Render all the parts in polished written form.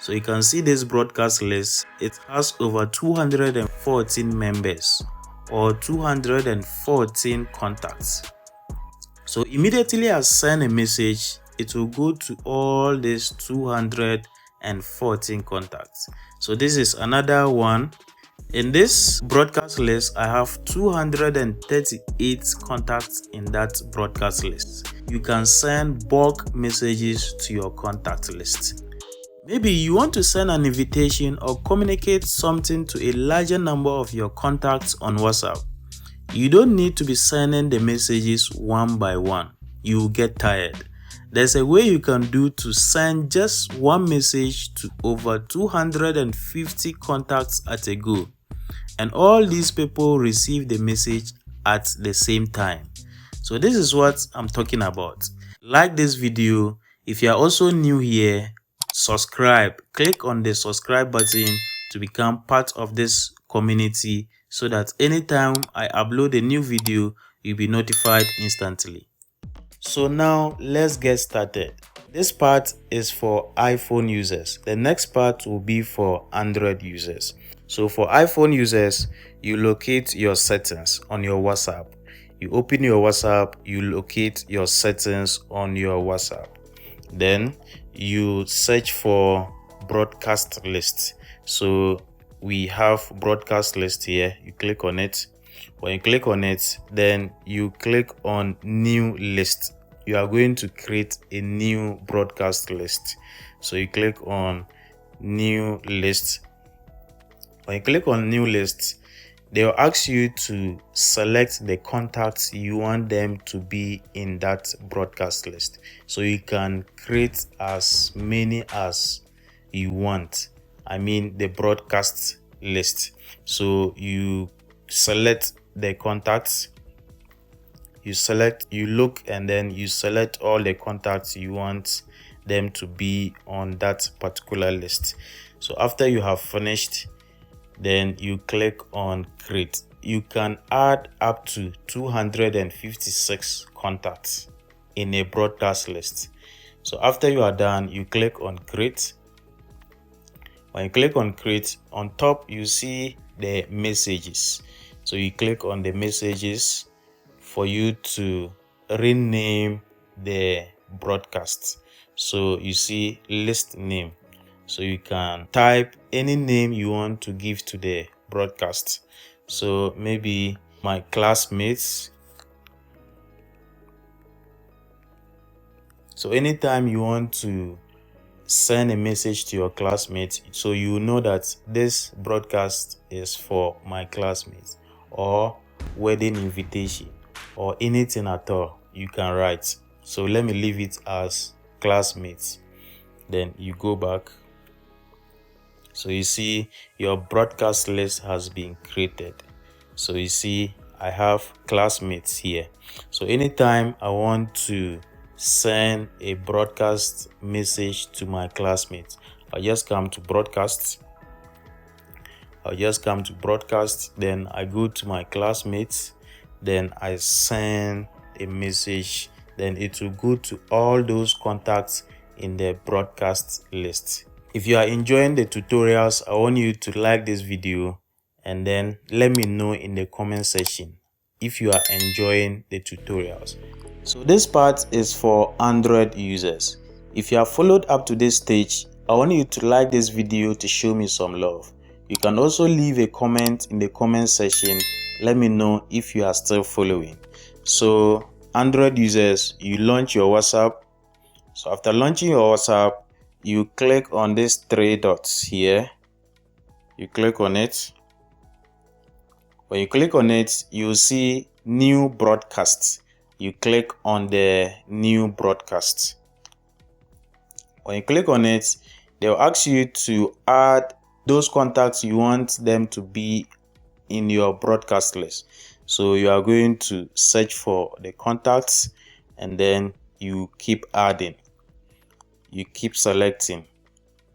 So you can see this broadcast list. It has over 214 members or 214 contacts. So immediately I send a message, it will go to all these 214 contacts. So this is another one. In this broadcast list, I have 238 contacts in that broadcast list. You can send bulk messages to your contact list. Maybe you want to send an invitation or communicate something to a larger number of your contacts on WhatsApp. You don't need to be sending the messages one by one. You will get tired. There's a way you can do to send just one message to over 250 contacts at a go. And all these people receive the message at the same time. So this is what I'm talking about. Like this video. If you are also new here, subscribe. Click on the subscribe button to become part of this community so that anytime I upload a new video, you'll be notified instantly. So now let's get started. This part is for iPhone users. The next part will be for Android users. So for iPhone users, you locate your settings on your WhatsApp. You open your WhatsApp, you locate your settings on your WhatsApp. Then you search for broadcast list. So we have broadcast list here. You click on it. When you click on it, then you click on new list. You are going to create a new broadcast list. So you click on new list. When you click on new list, they will ask you to select the contacts you want them to be in that broadcast list. So you can create as many as you want. I mean the broadcast list. So you select the contacts, you look, and then you select all the contacts you want them to be on that particular list. So after you have finished, then you click on create. You can add up to 256 contacts in a broadcast list. So after you are done, you click on create. When you click on create, on top you see the messages. So you click on the messages for you to rename the broadcast. So you see list name. So you can type any name you want to give to the broadcast. So maybe my classmates. So anytime you want to send a message to your classmates, so you know that this broadcast is for my classmates, or wedding invitation, or anything at all, you can write. So let me leave it as classmates. Then you go back. So you see your broadcast list has been created. So you see I have classmates here. So anytime I want to send a broadcast message to my classmates, I'll just come to broadcast. Then I go to my classmates. Then I send a message. Then it will go to all those contacts in the broadcast list. If you are enjoying the tutorials, I want you to like this video and then let me know in the comment section if you are enjoying the tutorials. So this part is for Android users. If you have followed up to this stage, I want you to like this video to show me some love. You can also leave a comment in the comment section. Let me know if you are still following. So Android users, you launch your WhatsApp. So after launching your WhatsApp, you click on these three dots here. You click on it. When you click on it, you see new broadcasts. You click on the new broadcast. When you click on it, they'll ask you to add those contacts you want them to be in your broadcast list. So you are going to search for the contacts and then you keep adding. You keep selecting.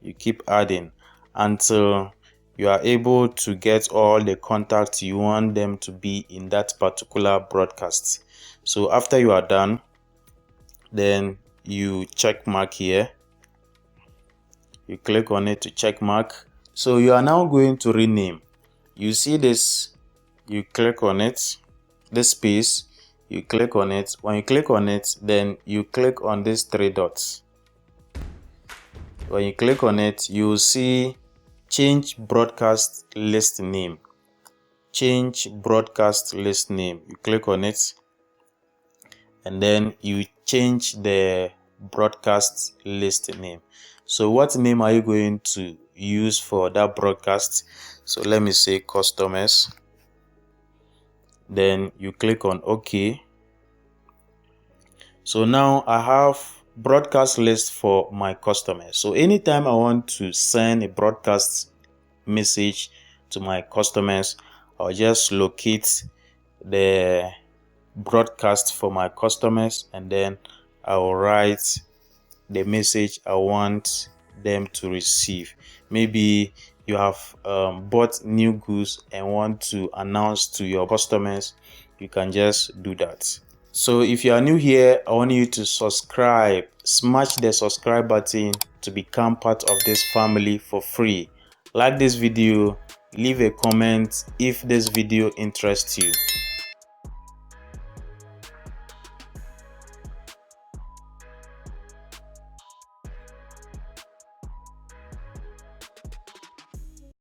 You keep adding until you are able to get all the contacts you want them to be in that particular broadcast. So after you are done, then you check mark here. you click on it to check mark. So you are now going to rename. You see this, you click on it, this space, you click on it. When you click on it, then you click on these three dots. When you click on it, you will see change broadcast list name. Change broadcast list name. You click on it and then you change the broadcast list name. So what name are you going to use for that broadcast? So let me say customers. Then you click on OK. So now I have broadcast list for my customers. So anytime I want to send a broadcast message to my customers, I'll just locate the broadcast for my customers and then I'll write the message I want them to receive. Maybe you have bought new goods and want to announce to your customers, you can just do that. So if you are new here, I want you to subscribe. Smash the subscribe button to become part of this family for free. Like this video, leave a comment if this video interests you.